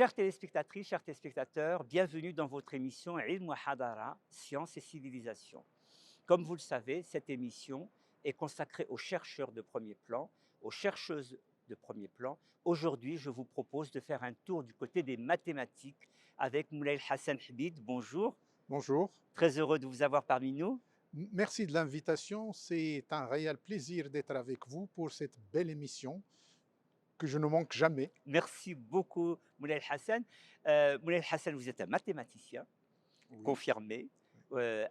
Chères téléspectatrices, chers téléspectateurs, bienvenue dans votre émission Ilm wa Hadara, Science et Civilisation. Comme vous le savez, cette émission est consacrée aux chercheurs de premier plan, aux chercheuses de premier plan. Aujourd'hui, je vous propose de faire un tour du côté des mathématiques avec Moulay Hassan Habib. Bonjour, Bonjour, très heureux de vous avoir parmi nous. merci de l'invitation. C'est un réel plaisir d'être avec vous pour cette belle émission que je ne manque jamais. Merci beaucoup, Moulay Hassan. Moulay Hassan, vous êtes un mathématicien Oui, confirmé.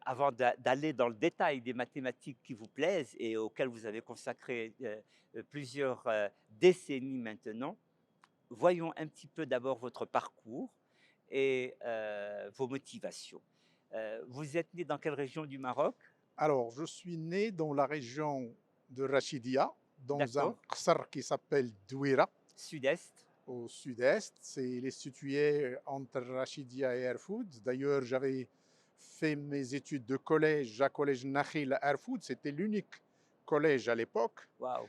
Avant d'aller dans le détail des mathématiques qui vous plaisent et auxquelles vous avez consacré plusieurs décennies maintenant, voyons un petit peu d'abord votre parcours et vos motivations. Vous êtes né dans quelle région du Maroc? alors je suis né dans la région de Rachidia, dans un D'accord. qsar qui s'appelle Douira, Sud-Est. au sud-est. Il est situé entre Rachidia et Erfoud. D'ailleurs, j'avais fait mes études de collège à Collège Nakhil à Erfoud. C'était l'unique collège à l'époque. Waouh.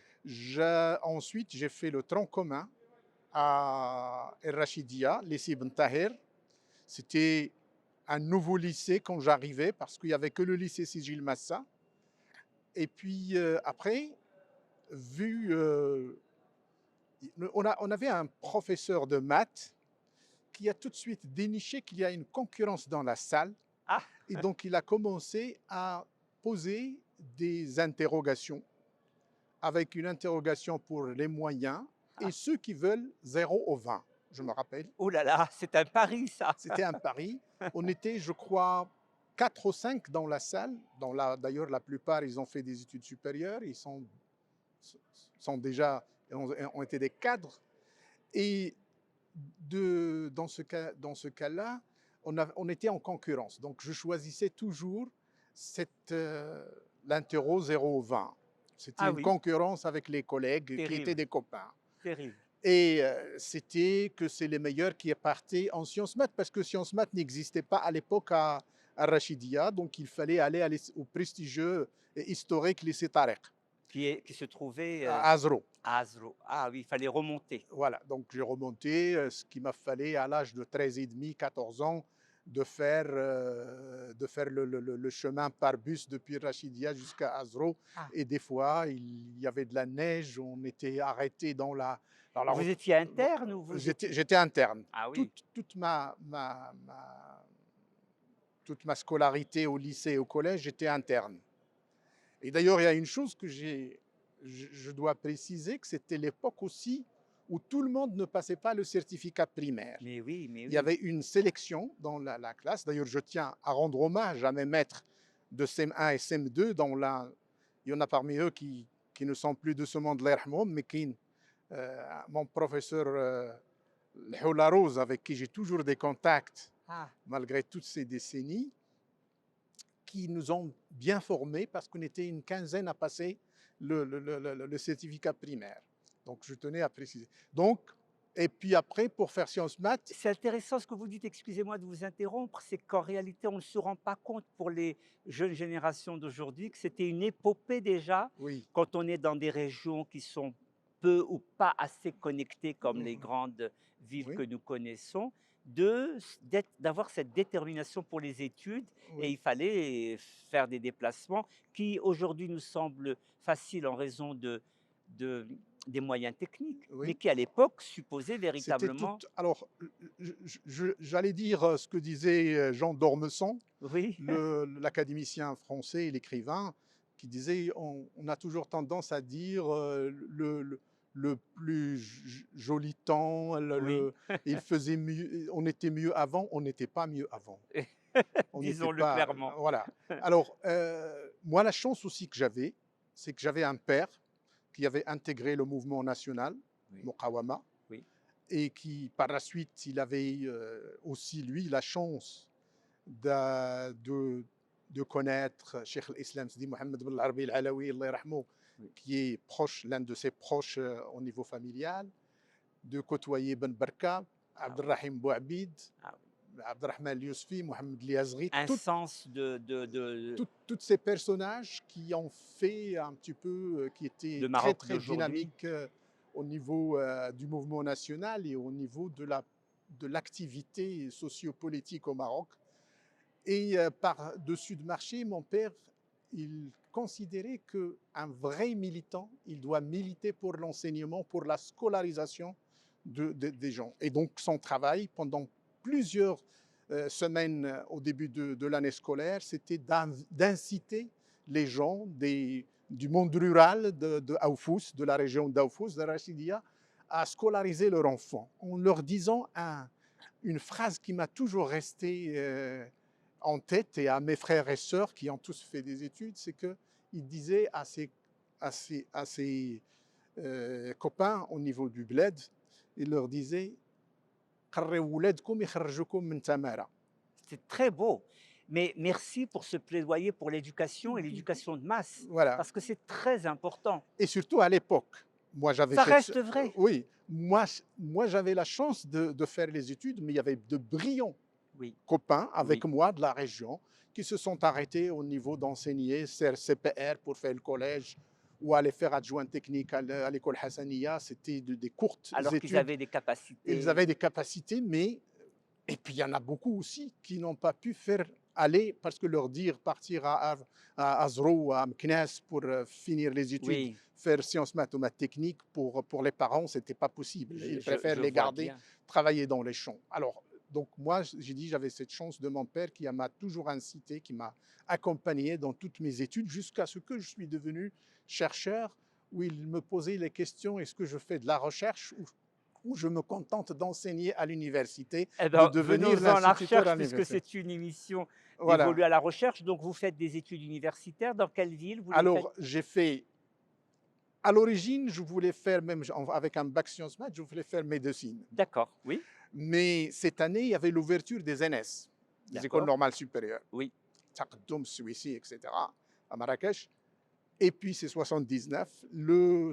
Ensuite, j'ai fait le tronc commun à El Rachidia, lycée Ibn Tahir. C'était un nouveau lycée quand j'arrivais parce qu'il n'y avait que le lycée Sigil Massa. Et puis après, vu, on avait un professeur de maths qui a tout de suite déniché qu'il y a une concurrence dans la salle. Ah, Et donc, il a commencé à poser des interrogations, avec une interrogation pour les moyens et ah. ceux qui veulent 0 au 20, je me rappelle. Oh là là, c'est un pari ça. C'était un pari. On était, je crois, 4 ou 5 dans la salle. D'ailleurs, la plupart, ils ont fait des études supérieures. Ils sont déjà, ont été des cadres. Et dans ce cas-là, on était en concurrence. Donc, je choisissais toujours l'interro 0 au 20. C'était Ah une oui, concurrence avec les collègues qui étaient terrible, des copains. terrible. Et c'était que c'est les meilleurs qui partaient en sciences maths, parce que sciences maths n'existait pas à l'époque à Rachidia, donc il fallait aller au prestigieux et historique lycée Tariq, Qui se trouvait à Azro. à Azro. Ah oui, il fallait remonter. Voilà, donc j'ai remonté, ce qui m'a fallu à l'âge de 13 et demi, 14 ans, de faire le chemin par bus depuis Rachidia jusqu'à Azro. Ah. Et des fois, il y avait de la neige, on était arrêté dans la Vous route. étiez interne ou vous étiez... J'étais interne. Ah oui, Toute ma scolarité au lycée et au collège, j'étais interne. Et d'ailleurs, il y a une chose je dois préciser, que c'était l'époque aussi où tout le monde ne passait pas le certificat primaire. mais oui, mais Il y oui. avait une sélection dans la classe. D'ailleurs, je tiens à rendre hommage à mes maîtres de CM1 et CM2. Il y en a parmi eux qui ne sont plus de ce monde, mais mon professeur Houla Rose, avec qui j'ai toujours des contacts, Ah, malgré toutes ces décennies, qui nous ont bien formés parce qu'on était une quinzaine à passer le certificat primaire. Donc, je tenais à préciser. Donc, et puis après, pour faire sciences maths, c'est intéressant ce que vous dites, excusez-moi de vous interrompre, c'est qu'en réalité, on ne se rend pas compte pour les jeunes générations d'aujourd'hui que c'était une épopée déjà, oui, quand on est dans des régions qui sont peu ou pas assez connectées comme les grandes villes que oui, nous connaissons, d'avoir cette détermination pour les études et oui. il fallait faire des déplacements qui aujourd'hui nous semblent faciles en raison de des moyens techniques, mais Oui, qui à l'époque supposaient c'était tout. véritablement Alors, j'allais dire ce que disait Jean d'Ormesson, oui, l'académicien français et l'écrivain, qui disait on a toujours tendance à dire le plus joli temps, oui, il faisait mieux, on était mieux avant, on n'était pas mieux avant. On n'était disons-le pas. clairement. Voilà. Alors, moi, la chance aussi que j'avais, c'est que j'avais un père qui avait intégré le mouvement national, Oui, Muqawama, oui. et qui, par la suite, il avait aussi, lui, la chance de connaître Cheikh l'Islam Sidi Mohamed Ben Arabi Al-Alawi, Allah yarhamou, Oui. qui est proche, l'un de ses proches au niveau familial, de côtoyer Ben Barka, Ah oui, Abdelrahim Bouabid, ah oui. Abdelrahman Yousfi, Mohamed Liazri, Un sens tous ces personnages qui ont fait un petit peu, qui étaient de Maroc très d'aujourd'hui. dynamiques au niveau du mouvement national et au niveau de la de l'activité sociopolitique au Maroc. Et par-dessus de marché, mon père, il considérait qu'un vrai militant, il doit militer pour l'enseignement, pour la scolarisation des gens. Et donc son travail pendant plusieurs semaines au début de l'année scolaire, c'était d'inciter les gens du monde rural de Aoufous, de la région d'Aoufous, de Rachidia, à scolariser leurs enfants, en leur disant une phrase qui m'a toujours resté en tête, et à mes frères et sœurs qui ont tous fait des études, c'est qu'il disait à ses copains au niveau du bled, il leur disait C'est très beau. Mais merci pour ce plaidoyer pour l'éducation et l'éducation de masse, voilà. parce que c'est très important. Et surtout à l'époque, moi j'avais Ça reste vrai. oui, moi j'avais la chance de faire les études, mais il y avait de brillants Oui, copains avec oui. moi de la région qui se sont arrêtés au niveau d'enseigner CPR pour faire le collège ou aller faire adjoint technique à l'école Hassaniya. C'était des courtes Alors qu'ils études. avaient des Ils capacités. avaient des capacités, mais et puis il y en a beaucoup aussi qui n'ont pas pu faire aller parce que leur dire partir à Azrou ou à Meknès pour finir les études, Oui, faire sciences maths ou maths techniques, pour les parents, c'était pas possible. Ils préfèrent je les vois garder, bien. travailler dans les champs. Alors, donc moi, j'ai dit, j'avais cette chance de mon père qui m'a toujours incité, qui m'a accompagné dans toutes mes études jusqu'à ce que je suis devenu chercheur, où il me posait les questions, est-ce que je fais de la recherche ou je me contente d'enseigner à l'université, Eh de bien, devenir venons-en à la l'instituteur à recherche, puisque l'université. c'est une émission Voilà. dévolue à la recherche. Donc, vous faites des études universitaires. Dans quelle ville vous les faites? Alors, j'ai fait, à l'origine, je voulais faire, même avec un bac sciences maths, je voulais faire médecine. D'accord, oui, Mais cette année, il y avait l'ouverture des NS, des écoles d'accord, normales supérieures, oui, Taqaddoum, Suissi, etc., à Marrakech. Et puis, c'est 79, le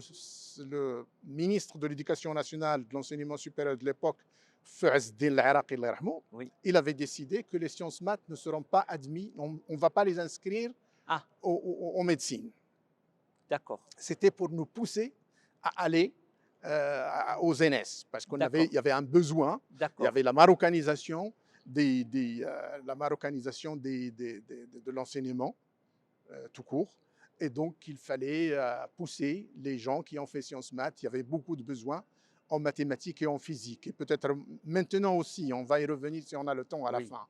ministre de l'Éducation nationale, de l'enseignement supérieur de l'époque, Fouaz Din Al-Iraqi, Allah yarhamou, oui. il avait décidé que les sciences maths ne seront pas admis, on ne va pas les inscrire Ah, en médecine. d'accord, C'était pour nous pousser à aller aux NS, parce qu'il d'accord, y avait un besoin, il y d'accord. avait la marocanisation, de l'enseignement tout court. Et donc, il fallait pousser les gens qui ont fait sciences maths. Il y avait beaucoup de besoins en mathématiques et en physique. Et peut-être maintenant aussi, on va y revenir si on a le temps à la Oui, fin.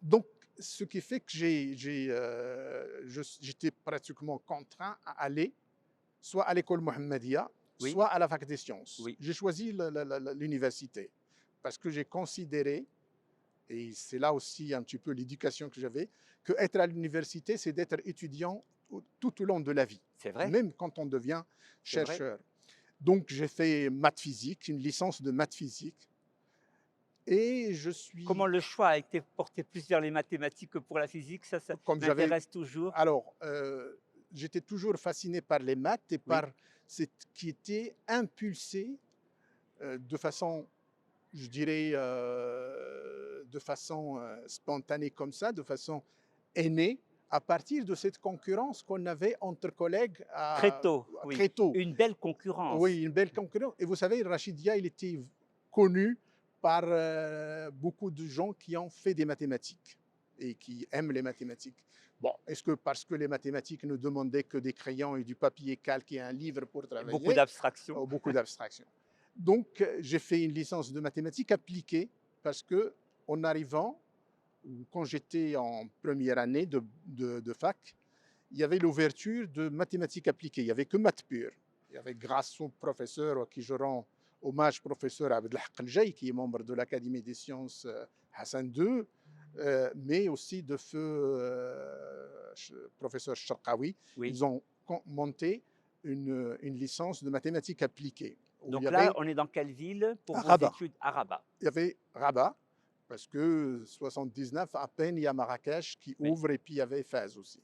Donc, ce qui fait que j'étais pratiquement contraint à aller soit à l'école Mohammedia, oui, soit à la fac des sciences. oui. J'ai choisi l'université parce que j'ai considéré, et c'est là aussi un petit peu l'éducation que j'avais, que être à l'université, c'est d'être étudiant tout au long de la vie, C'est vrai, même quand on devient c'est vrai. chercheur. Donc j'ai fait maths physique, une licence de maths physique, et je Comment suis, le choix a été porté plus vers les mathématiques que pour la physique, ça comme j'avais, m'intéresse toujours. alors, j'étais toujours fasciné par les maths et Oui, par ce qui était impulsé de façon, je dirais, de façon spontanée comme ça, de façon innée, à partir de cette concurrence qu'on avait entre collègues très tôt, oui. très tôt. Une belle concurrence. Oui, une belle concurrence. Et vous savez, Rachidia, il était connu par beaucoup de gens qui ont fait des mathématiques et qui aiment les mathématiques. Bon, est-ce que parce que les mathématiques ne demandaient que des crayons et du papier calque et un livre pour Beaucoup travailler, d'abstraction. beaucoup d'abstraction. Donc, j'ai fait une licence de mathématiques appliquées parce que, en arrivant, quand j'étais en première année de fac, il y avait l'ouverture de mathématiques appliquées. Il n'y avait que maths pure. Il y avait, grâce au professeur, à qui je rends hommage, professeur Abdelhaq El-Jay, qui est membre de l'Académie des sciences Hassan II, mais aussi de feu professeur Sharqawi. Oui. Ils ont monté une licence de mathématiques appliquées. Où il y Donc là, avait on est dans quelle ville pour à vos Rabat. études à Rabat? Il y avait Rabat, parce que 79, à peine, il y a Marrakech qui Oui. ouvre, et puis il y avait Fès aussi.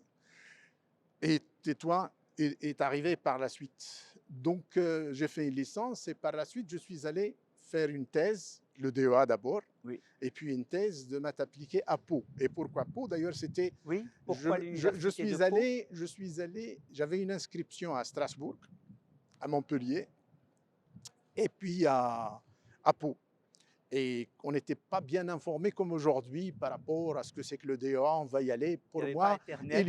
Et Tétouan est arrivé par la suite. Donc, j'ai fait une licence et par la suite, je suis allé faire une thèse, le DEA d'abord, Oui. et puis une thèse de maths appliquées à Pau. Et pourquoi Pau? D'ailleurs, c'était. Oui. Pourquoi Je l'université de suis Pau? allé, j'avais une inscription à Strasbourg, à Montpellier, et puis à Pau. Et on n'était pas bien informé comme aujourd'hui par rapport à ce que c'est que le DEA, on va y aller. Il n'y Pour avait pas moi, Internet.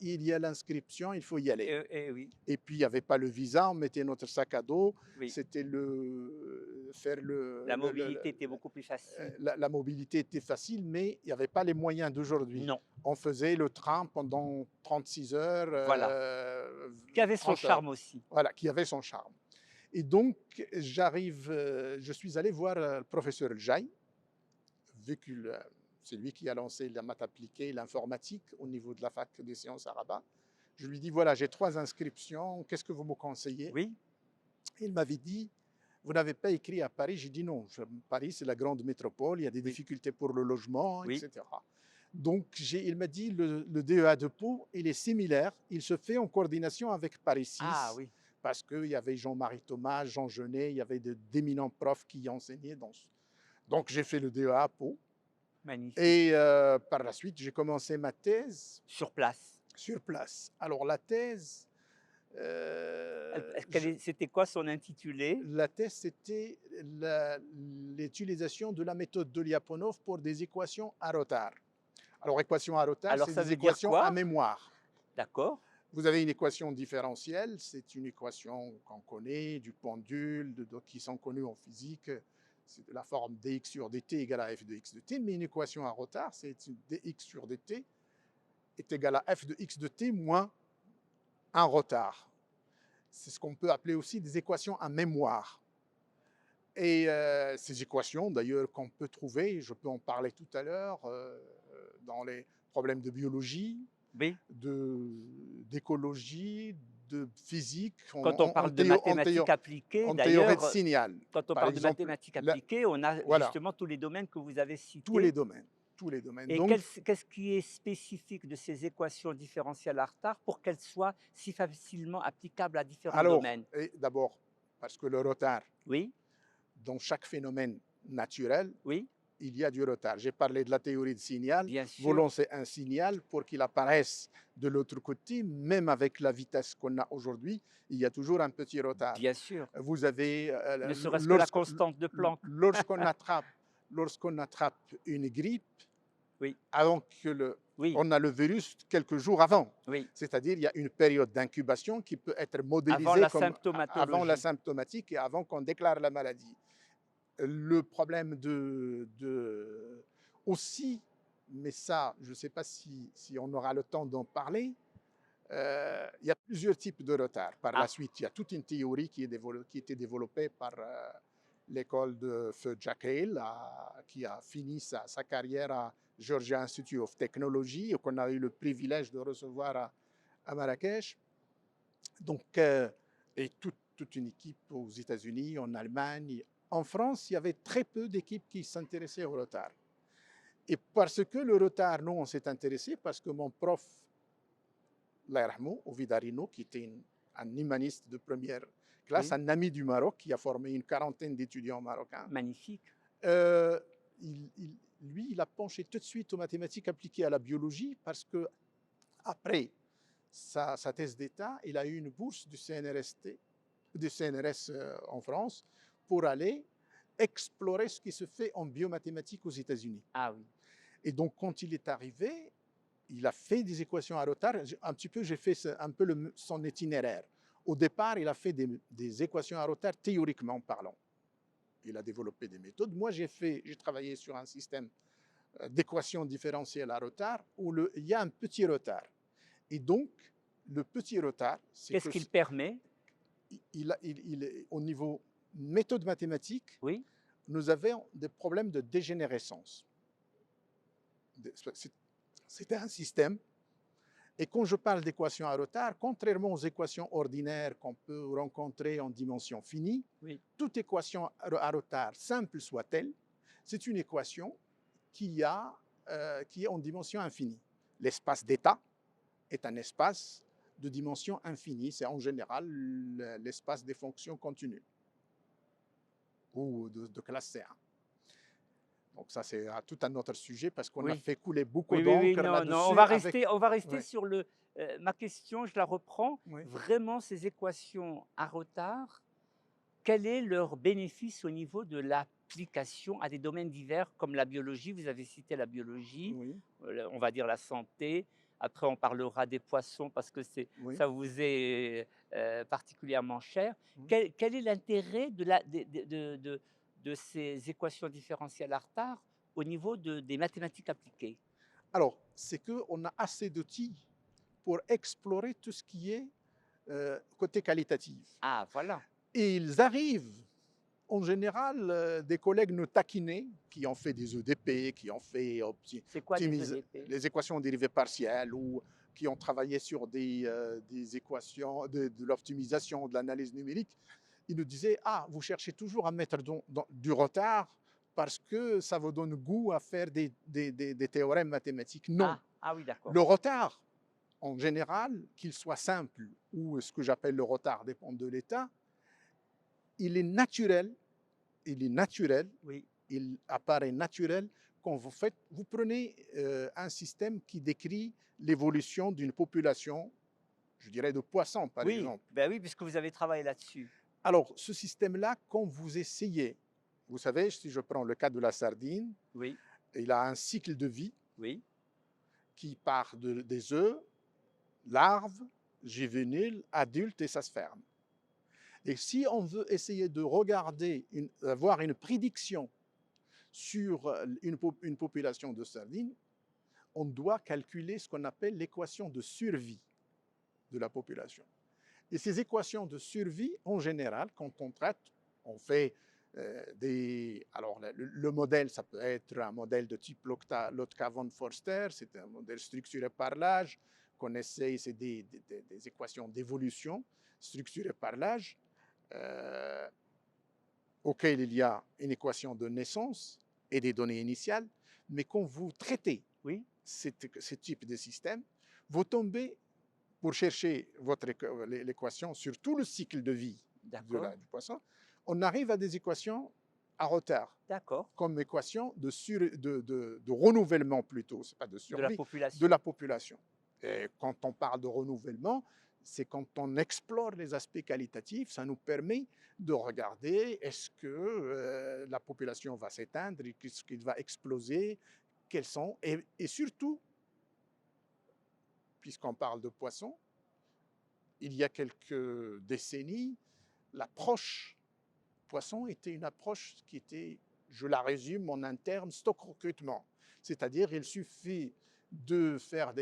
il y a l'inscription, il faut y aller. Oui, Et puis, il n'y avait pas le visa, on mettait notre sac à dos, oui. c'était faire La mobilité était beaucoup plus facile. la mobilité était facile, mais il n'y avait pas les moyens d'aujourd'hui. Non, On faisait le train pendant 36 heures, voilà. Qui avait son 30 heures, charme aussi. voilà, qui avait son charme. Et donc, je suis allé voir le professeur El Jaï, vu que c'est lui qui a lancé la maths appliquée, l'informatique au niveau de la fac des sciences arabes. Je lui dis, voilà, j'ai 3 inscriptions, qu'est-ce que vous me conseillez? Oui, Il m'avait dit, vous n'avez pas écrit à Paris? J'ai dit non, Paris c'est la grande métropole, il y a des oui, difficultés pour le logement, oui. etc. Donc il m'a dit, le DEA de Pau, il est similaire, il se fait en coordination avec Paris 6, Ah oui, parce qu'il y avait Jean-Marie Thomas, Jean Genet, il y avait d'éminents profs qui enseignaient dans ce... Donc j'ai fait le DEA à Pau, magnifique. et par la suite j'ai commencé ma thèse Sur place. sur place. Alors la thèse... C'était quoi son intitulé? La thèse, c'était l'utilisation de la méthode de Lyapunov pour des équations à retard. Alors, équations à retard, Alors c'est ça des veut dire équations à quoi? mémoire. D'accord, Vous avez une équation différentielle, c'est une équation qu'on connaît, du pendule, d'autres qui sont connues en physique. C'est de la forme dx sur dt égale à f de x de t, mais une équation à retard, c'est dx sur dt est égal à f de x de t moins un retard. C'est ce qu'on peut appeler aussi des équations à mémoire. Et ces équations, d'ailleurs, qu'on peut trouver, je peux en parler tout à l'heure, dans les problèmes de biologie, oui. d'écologie, de physique, Quand on parle de mathématiques appliquées, en théorie de d'ailleurs, signal. quand on Par parle de exemple, mathématiques appliquées, on a voilà, justement tous les domaines que vous avez tous les cités. domaines. Tous les domaines. Et Donc, qu'est-ce qui est spécifique de ces équations différentielles à retard pour qu'elles soient si facilement applicables à différents alors, domaines? d'abord, parce que le retard, Oui, dans chaque phénomène naturel, oui, il y a du retard. J'ai parlé de la théorie de signal. bien Vous sûr, lancez un signal pour qu'il apparaisse de l'autre côté, même avec la vitesse qu'on a aujourd'hui, il y a toujours un petit retard. bien sûr. Vous avez, Ne serait-ce que la lorsque- constante de Planck. lorsqu'on attrape une grippe, Oui, avant que oui, on a le virus quelques jours avant. oui. C'est-à-dire, il y a une période d'incubation qui peut être Avant modélisée la comme avant la symptomatologie. symptomatique et avant qu'on déclare la maladie. Le problème aussi, mais ça, je ne sais pas si on aura le temps d'en parler, il y a plusieurs types de retard. Par la Ah, suite, il y a toute une théorie qui a été développée par l'école de feu Jack Hale, qui a fini sa carrière à Georgia Institute of Technology, et qu'on a eu le privilège de recevoir à Marrakech. Donc, et toute une équipe aux États-Unis, en Allemagne. En France, il y avait très peu d'équipes qui s'intéressaient au retard. Et parce que le retard, nous, on s'est intéressé, parce que mon prof, Ovidarino, qui était un humaniste de première classe, oui, un ami du Maroc, qui a formé une quarantaine d'étudiants marocains, magnifique. lui, il a penché tout de suite aux mathématiques appliquées à la biologie, parce que après sa thèse d'État, il a eu une bourse du CNRS en France pour aller explorer ce qui se fait en biomathématiques aux États-Unis. Ah oui, Et donc, quand il est arrivé, il a fait des équations à retard. Un petit peu, j'ai fait un peu son itinéraire. Au départ, il a fait des équations à retard théoriquement parlant. Il a développé des méthodes. Moi, j'ai travaillé sur un système d'équations différentielles à retard où il y a un petit retard. Et donc, le petit retard, c'est qu'est-ce que qu'il permet? au niveau méthode mathématique, Oui, nous avions des problèmes de dégénérescence. C'était un système. Et quand je parle d'équations à retard, contrairement aux équations ordinaires qu'on peut rencontrer en dimension finie, oui, toute équation à retard, simple soit-elle, c'est une équation qui est en dimension infinie. L'espace d'état est un espace de dimension infinie. C'est en général l'espace des fonctions continues ou de classe C1. Donc ça, c'est tout un autre sujet parce qu'on a oui. fait couler beaucoup Oui, oui, oui, d'encre non, non, là-dessus. on va rester Ouais, sur ma question, je la reprends. ouais. Vraiment, ces équations à retard, quel est leur bénéfice au niveau de la application à des domaines divers comme la biologie. Vous avez cité la biologie, Oui, on va dire la santé. Après, on parlera des poissons parce que oui, ça vous est particulièrement cher. oui. Quel est l'intérêt de ces équations différentielles Artar au niveau des mathématiques appliquées? Alors, c'est qu'on a assez d'outils pour explorer tout ce qui est côté qualitatif. Ah, voilà. Et ils arrivent, en général, des collègues nous taquiner, qui ont fait des EDP, qui ont fait C'est quoi des EDP? les équations dérivées partielles, ou qui ont travaillé sur des équations de l'optimisation, de l'analyse numérique. Ils nous disaient, ah, vous cherchez toujours à mettre du retard parce que ça vous donne goût à faire des théorèmes mathématiques. Non, Ah oui, d'accord. le retard, en général, qu'il soit simple ou ce que j'appelle le retard dépend de l'état, il est naturel, il est naturel, Oui. il apparaît naturel quand vous prenez un système qui décrit l'évolution d'une population, je dirais de poissons par Oui, exemple. ben oui, puisque vous avez travaillé là-dessus. Alors, ce système-là, quand vous essayez, vous savez, si je prends le cas de la sardine, Oui, il a un cycle de vie oui. qui part des œufs, larves, juvéniles, adultes, et ça se ferme. Et si on veut essayer de regarder, avoir une prédiction sur une population de sardines, on doit calculer ce qu'on appelle l'équation de survie de la population. Et ces équations de survie, en général, quand on traite, on fait alors, le modèle, ça peut être un modèle de type Lotka-von Forster, c'est un modèle structuré par l'âge, qu'on essaye, c'est des équations d'évolution structurées par l'âge, euh, auquel il y a une équation de naissance et des données initiales, mais quand vous traitez Oui, ce type de système, vous tombez pour chercher l'équation sur tout le cycle de vie d'accord, du poisson, on arrive à des équations à retard, d'accord. comme équation de renouvellement plutôt, c'est pas de De la survie, de population. la population. Et quand on parle de renouvellement, c'est quand on explore les aspects qualitatifs, ça nous permet de regarder est-ce que la population va s'éteindre, qu'est-ce qu'il va exploser, quels sont, et surtout, puisqu'on parle de poissons, il y a quelques décennies, l'approche poisson était une approche qui était, je la résume en un terme, stock recrutement. C'est-à-dire, il suffit de faire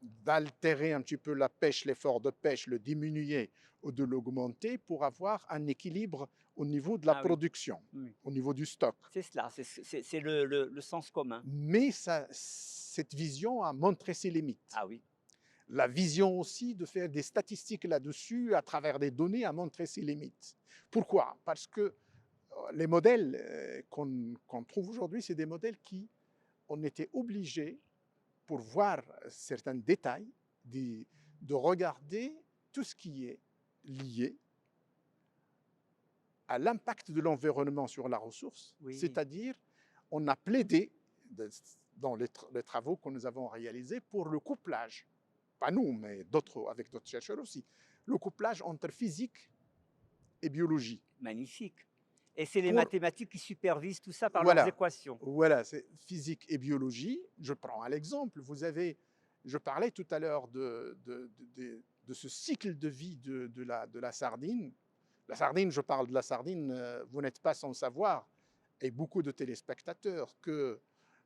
d'altérer un petit peu la pêche, l'effort de pêche, le diminuer ou de l'augmenter pour avoir un équilibre au niveau de la Ah oui, production, oui. au niveau du stock. C'est cela, c'est le sens commun. Mais cette vision a montré ses limites. Ah oui, La vision aussi de faire des statistiques là-dessus à travers des données a montré ses limites. Pourquoi? Parce que les modèles qu'on trouve aujourd'hui, c'est des modèles qui, on était obligé, pour voir certains détails, de regarder tout ce qui est lié à l'impact de l'environnement sur la ressource, oui, c'est-à-dire on a plaidé dans les travaux que nous avons réalisés pour le couplage, pas nous, mais avec d'autres chercheurs aussi, le couplage entre physique et biologie. magnifique. Et c'est les Pour, mathématiques qui supervisent tout ça par leurs voilà, équations. voilà, c'est physique et biologie. Je prends un exemple. Je parlais tout à l'heure de ce cycle de vie de la sardine. La sardine, je parle de la sardine, vous n'êtes pas sans savoir, et beaucoup de téléspectateurs, que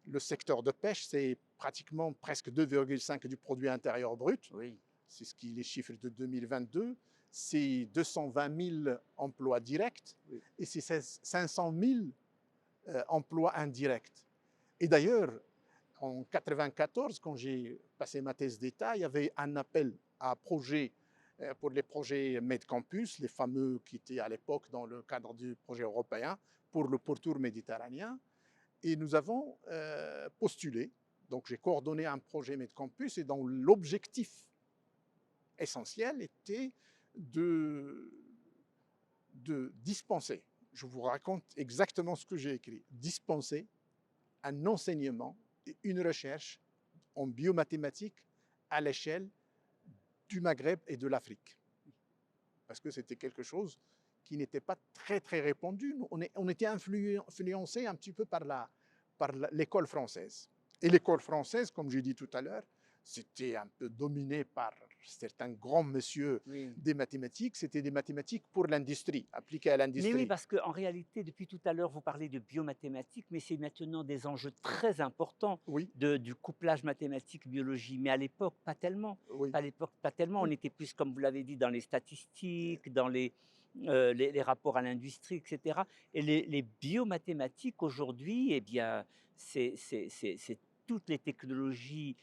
le secteur de pêche, c'est pratiquement presque 2,5 du produit intérieur brut. Oui, C'est ce qui est les chiffres de 2022. C'est 220 000 emplois directs oui, et c'est 500 000 emplois indirects. Et d'ailleurs, en 1994, quand j'ai passé ma thèse d'État, il y avait un appel à projets pour les projets MedCampus, les fameux qui étaient à l'époque dans le cadre du projet européen pour le pourtour méditerranéen. Et nous avons postulé. Donc j'ai coordonné un projet MedCampus et dont l'objectif essentiel était de, de dispenser, je vous raconte exactement ce que j'ai écrit, dispenser un enseignement et une recherche en biomathématiques à l'échelle du Maghreb et de l'Afrique. Parce que c'était quelque chose qui n'était pas très, très répandue. On était influencé un petit peu par l'école française. Et l'école française, comme j'ai dit tout à l'heure, c'était un peu dominé par certains grands messieurs Oui. des mathématiques. C'était des mathématiques pour l'industrie, appliquées à Mais oui, l'industrie. parce qu'en réalité, depuis tout à l'heure, vous parlez de biomathématiques, mais c'est maintenant des enjeux très importants Oui, du couplage mathématiques-biologie. Mais à l'époque, pas tellement. oui, À l'époque, pas tellement. On oui. était plus, comme vous l'avez dit, dans les statistiques, dans les rapports à l'industrie, etc. Et les biomathématiques aujourd'hui, eh bien, c'est toutes les technologies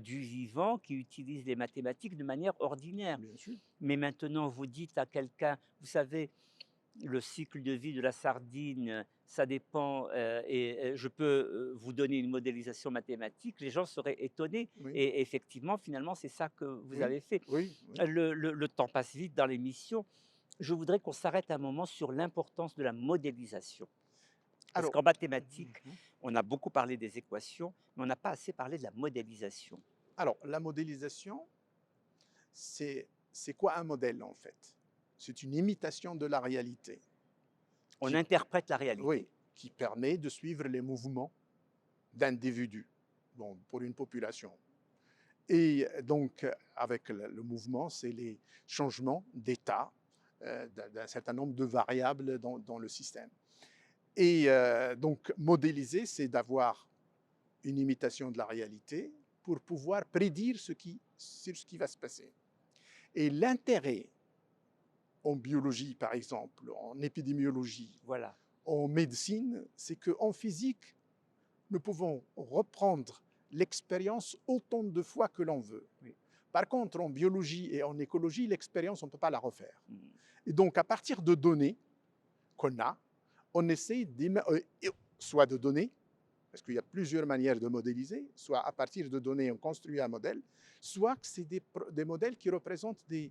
du vivant qui utilisent les mathématiques de manière ordinaire. Bien sûr. Mais maintenant, vous dites à quelqu'un, vous savez, le cycle de vie de la sardine, ça dépend, et je peux, vous donner une modélisation mathématique, les gens seraient étonnés Oui, et effectivement, finalement, c'est ça que vous oui, avez fait. oui, oui. Le temps passe vite dans l'émission. Je voudrais qu'on s'arrête un moment sur l'importance de la modélisation. Parce Alors, qu'en mathématiques, mhm. on a beaucoup parlé des équations, mais on n'a pas assez parlé de la modélisation. Alors, la modélisation, c'est quoi un modèle en fait? C'est une imitation de la réalité On qui, interprète la réalité. oui, qui permet de suivre les mouvements d'individus, bon, pour une population. Et donc, avec le mouvement, c'est les changements d'état d'un certain nombre de variables dans le système. Et donc, modéliser, c'est d'avoir une imitation de la réalité pour pouvoir prédire ce qui va se passer. Et l'intérêt en biologie, par exemple, en épidémiologie, Voilà. en médecine, c'est qu'en physique, nous pouvons reprendre l'expérience autant de fois que l'on veut. Oui. Par contre, en biologie et en écologie, l'expérience, on ne peut pas la refaire. Mm. Et donc, à partir de données qu'on a, on essaie soit de données, parce qu'il y a plusieurs manières de modéliser, soit à partir de données, on construit un modèle, soit que c'est des modèles qui représentent des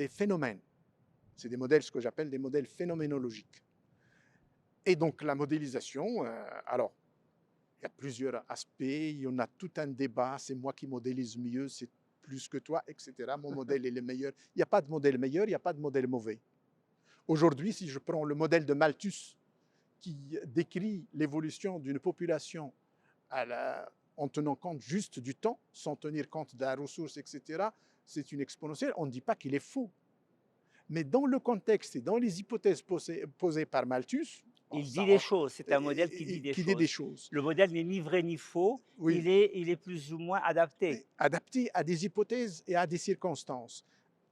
phénomènes. C'est des modèles, ce que j'appelle des modèles phénoménologiques. Et donc, la modélisation, alors, il y a plusieurs aspects, il y en a tout un débat, c'est moi qui modélise mieux, c'est plus que toi, etc. Mon modèle est le meilleur. Il n'y a pas de modèle meilleur, il n'y a pas de modèle mauvais. Aujourd'hui, si je prends le modèle de Malthus, qui décrit l'évolution d'une population en tenant compte juste du temps, sans tenir compte de la ressource, etc., c'est une exponentielle. On ne dit pas qu'il est faux. Mais dans le contexte et dans les hypothèses posées par Malthus, Il dit des choses, c'est un modèle qui dit des qui dit des choses. choses. Le modèle n'est ni vrai ni faux, Oui, il est plus ou moins adapté. adapté à des hypothèses et à des circonstances.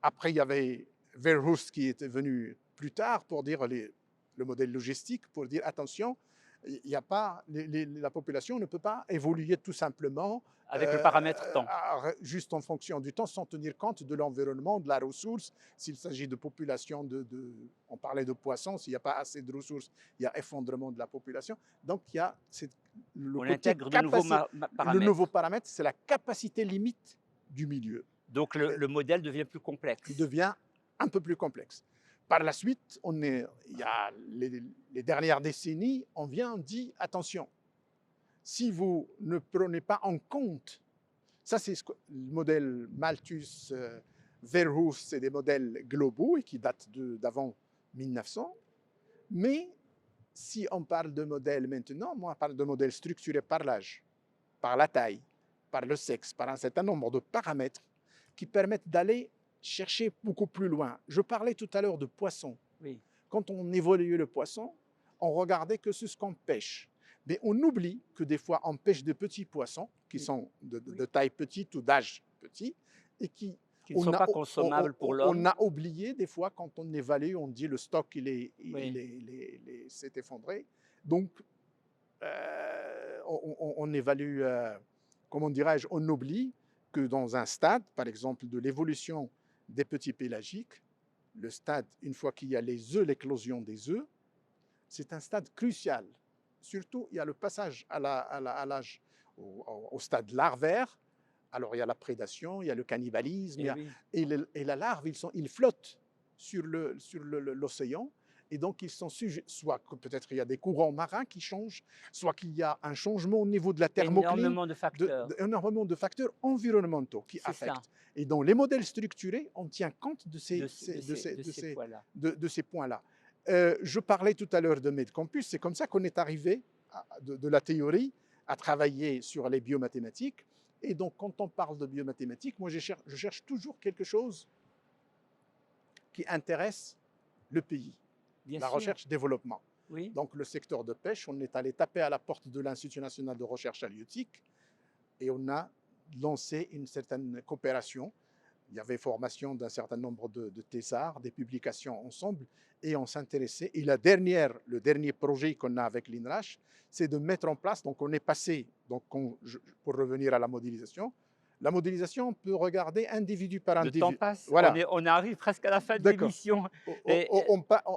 Après, il y avait Verhulst qui était venu plus tard pour dire le modèle logistique, pour dire attention, il y a pas, la population ne peut pas évoluer tout simplement Avec le paramètre temps. juste en fonction du temps, sans tenir compte de l'environnement, de la ressource. S'il s'agit de population, on parlait de poissons, s'il n'y a pas assez de ressources, il y a effondrement de la population. Donc, il y a le On côté intègre de nouveaux le paramètres. nouveau paramètre, c'est la capacité limite du milieu. Donc le modèle devient plus complexe. Il devient un peu plus complexe. Par la suite, il y a les dernières décennies, on dit attention, si vous ne prenez pas en compte, ça c'est le modèle Malthus, Verhulst, c'est des modèles globaux et qui datent d'avant 1900, mais si on parle de modèles maintenant, moi, on parle de modèles structurés par l'âge, par la taille, par le sexe, par un certain nombre de paramètres qui permettent d'aller chercher beaucoup plus loin. Je parlais tout à l'heure de poissons. Oui. Quand on évaluait le poisson, on regardait que ce qu'on pêche. Mais on oublie que des fois, on pêche de petits poissons qui sont de taille petite ou d'âge petit et qui ne sont pas consommables pour l'homme. On a oublié des fois quand on évalue, on dit le stock s'est effondré. Donc, on évalue, comment dirais-je, on oublie que dans un stade, par exemple, de l'évolution des petits pélagiques, le stade, une fois qu'il y a les œufs, l'éclosion des œufs, c'est un stade crucial. Surtout, il y a le passage à l'âge, au stade larvaire. Alors, il y a la prédation, il y a le cannibalisme, et la larve, ils flottent sur l'océan. Et donc, ils sont sujets, soit que peut-être il y a des courants marins qui changent, soit qu'il y a un changement au niveau de la thermocline. Énormément de facteurs environnementaux qui affectent. Ça. Et dans les modèles structurés, on tient compte de ces points-là. Je parlais tout à l'heure de MedCampus, c'est comme ça qu'on est arrivé de la théorie à travailler sur les biomathématiques. Et donc, quand on parle de biomathématiques, moi, je cherche toujours quelque chose qui intéresse le pays, Bien la sûr, recherche-développement. oui. Donc, le secteur de pêche, on est allé taper à la porte de l'Institut national de recherche halieutique et on a lancé une certaine coopération. Il y avait formation d'un certain nombre de thésards, des publications ensemble, et on s'intéressait. Et le dernier projet qu'on a avec l'INRAH, c'est de mettre en place, donc on est passé, donc pour revenir à la modélisation, on peut regarder individu par Le temps individu. passe, Voilà, on arrive presque à la fin de d'accord. l'émission. On, Et,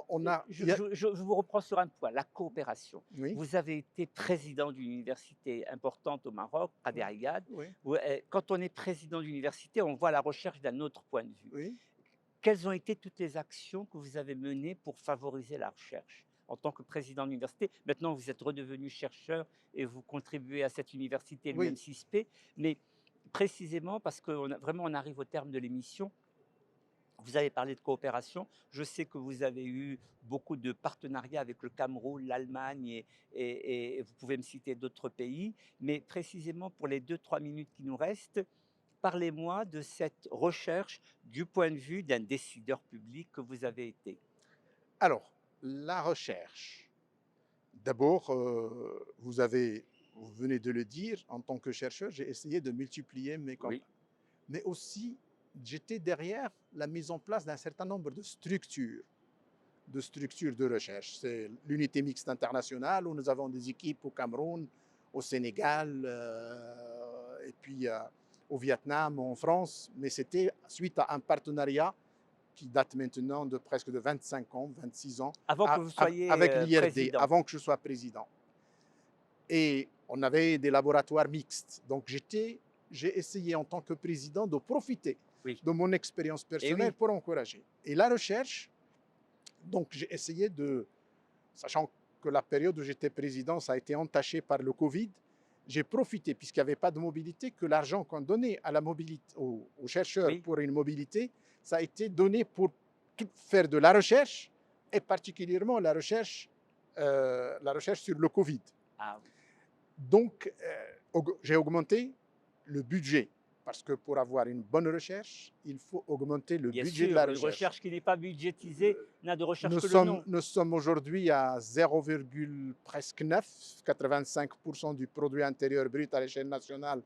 on a, je vous reprends sur un point, la coopération. oui, Vous avez été président d'une université importante au Maroc, Qadir oui, Riyad. oui, Quand on est président d'université, on voit la recherche d'un autre point de vue. oui. Quelles ont été toutes les actions que vous avez menées pour favoriser la recherche en tant que président d'université? Maintenant, vous êtes redevenu chercheur et vous contribuez à cette université, Oui, l'UM6P. Mais précisément, parce qu'on vraiment on arrive au terme de l'émission, vous avez parlé de coopération. Je sais que vous avez eu beaucoup de partenariats avec le Cameroun, l'Allemagne et vous pouvez me citer d'autres pays. Mais précisément pour les 2-3 minutes qui nous restent, parlez-moi de cette recherche du point de vue d'un décideur public que vous avez été. alors, la recherche. D'abord, vous venez de le dire, en tant que chercheur, j'ai essayé de multiplier mes Oui, campagnes. Mais aussi, j'étais derrière la mise en place d'un certain nombre de structures de recherche. C'est l'unité mixte internationale où nous avons des équipes au Cameroun, au Sénégal, et puis au Vietnam, en France. Mais c'était suite à un partenariat qui date maintenant de presque de 25 ans, 26 ans, avant que vous soyez avec l'IRD, président. avant que je sois président. Et on avait des laboratoires mixtes. Donc j'ai essayé en tant que président de profiter Oui, de mon expérience et personnelle oui, pour encourager. Et la recherche, donc j'ai essayé sachant que la période où j'étais président, ça a été entaché par le Covid, j'ai profité, puisqu'il n'y avait pas de mobilité, que l'argent qu'on donnait à la mobilité, aux chercheurs oui. pour une mobilité, ça a été donné pour faire de la recherche, et particulièrement la recherche sur le Covid. Ah oui. Donc, j'ai augmenté le budget, parce que pour avoir une bonne recherche, il faut augmenter le Bien budget de la sûr, une recherche. recherche qui n'est pas budgétisée n'a de recherche Nous que le sommes, nom. nous sommes aujourd'hui à 0, presque 9, 85% du produit intérieur brut à l'échelle nationale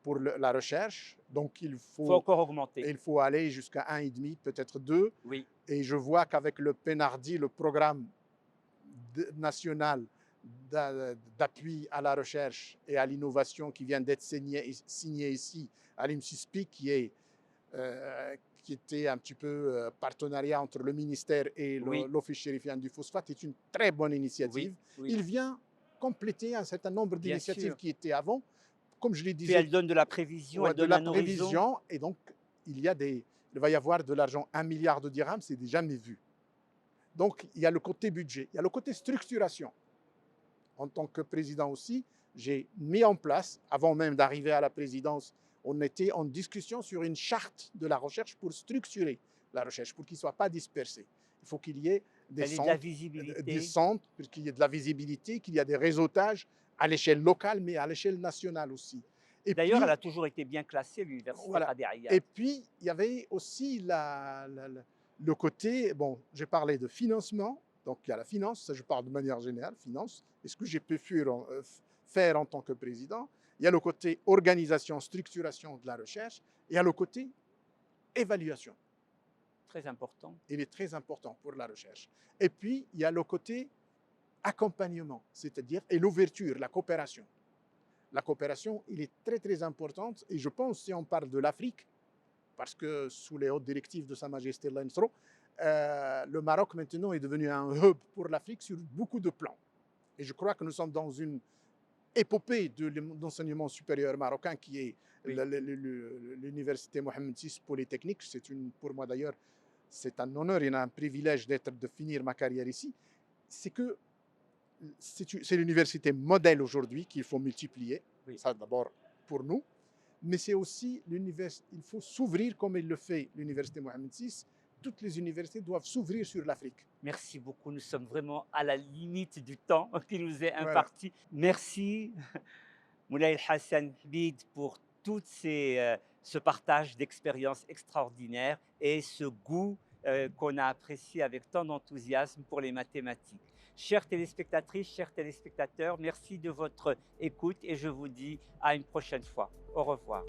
pour la recherche. Donc, Il faut encore augmenter. il faut aller jusqu'à 1,5, peut-être 2. Oui, Et je vois qu'avec le PNARDI, le programme national d'appui à la recherche et à l'innovation qui vient d'être signé ici à l'IMSISPI, qui était un petit peu partenariat entre le ministère et oui, l'Office chérifien du phosphate, est une très bonne oui, initiative. oui, Il vient compléter un certain nombre bien d'initiatives sûr. qui étaient avant. Comme je le Puis disais, elle donne de la prévision, elle de donne la un horizon. prévision, et donc il va y avoir de l'argent, 1 milliard de dirhams, c'est déjà jamais vu. Donc il y a le côté budget, il y a le côté structuration. En tant que président aussi, j'ai mis en place, avant même d'arriver à la présidence, on était en discussion sur une charte de la recherche pour structurer la recherche, pour qu'il ne soit pas dispersé. Il faut qu'il y ait Elle est de la visibilité. pour qu'il y ait de la visibilité, qu'il y ait des réseautages à l'échelle locale, mais à l'échelle nationale aussi. Et D'ailleurs, elle puis, a toujours été bien classée, l'université voilà. Qadir Et Riyad. puis, il y avait aussi le côté, bon, j'ai parlé de financement, donc il y a la finance, ça je parle de manière générale, finance, et ce que j'ai pu faire en tant que président. Il y a le côté organisation, structuration de la recherche, et il y a le côté évaluation. Très important. Il est très important pour la recherche. Et puis, il y a le côté accompagnement, c'est-à-dire, et l'ouverture, la coopération. La coopération, il est très, très importante, et je pense, si on parle de l'Afrique, parce que sous les hautes directives de Sa Majesté l'Insro, le Maroc maintenant est devenu un hub pour l'Afrique sur beaucoup de plans. Et je crois que nous sommes dans une épopée de l'enseignement supérieur marocain qui est Oui. l'université Mohamed VI Polytechnique. Pour moi d'ailleurs, c'est un honneur et un privilège de finir ma carrière ici. C'est que c'est l'université modèle aujourd'hui qu'il faut multiplier. Oui. Ça d'abord pour nous. Mais c'est aussi il faut s'ouvrir comme il le fait l'université Mohamed VI, toutes les universités doivent s'ouvrir sur l'Afrique. Merci beaucoup. Nous sommes vraiment à la limite du temps qui nous est Voilà. imparti. Merci, Moulay Hassan Habib, pour ce partage d'expériences extraordinaires et ce goût qu'on a apprécié avec tant d'enthousiasme pour les mathématiques. Chères téléspectatrices, chers téléspectateurs, merci de votre écoute et je vous dis à une prochaine fois. Au revoir.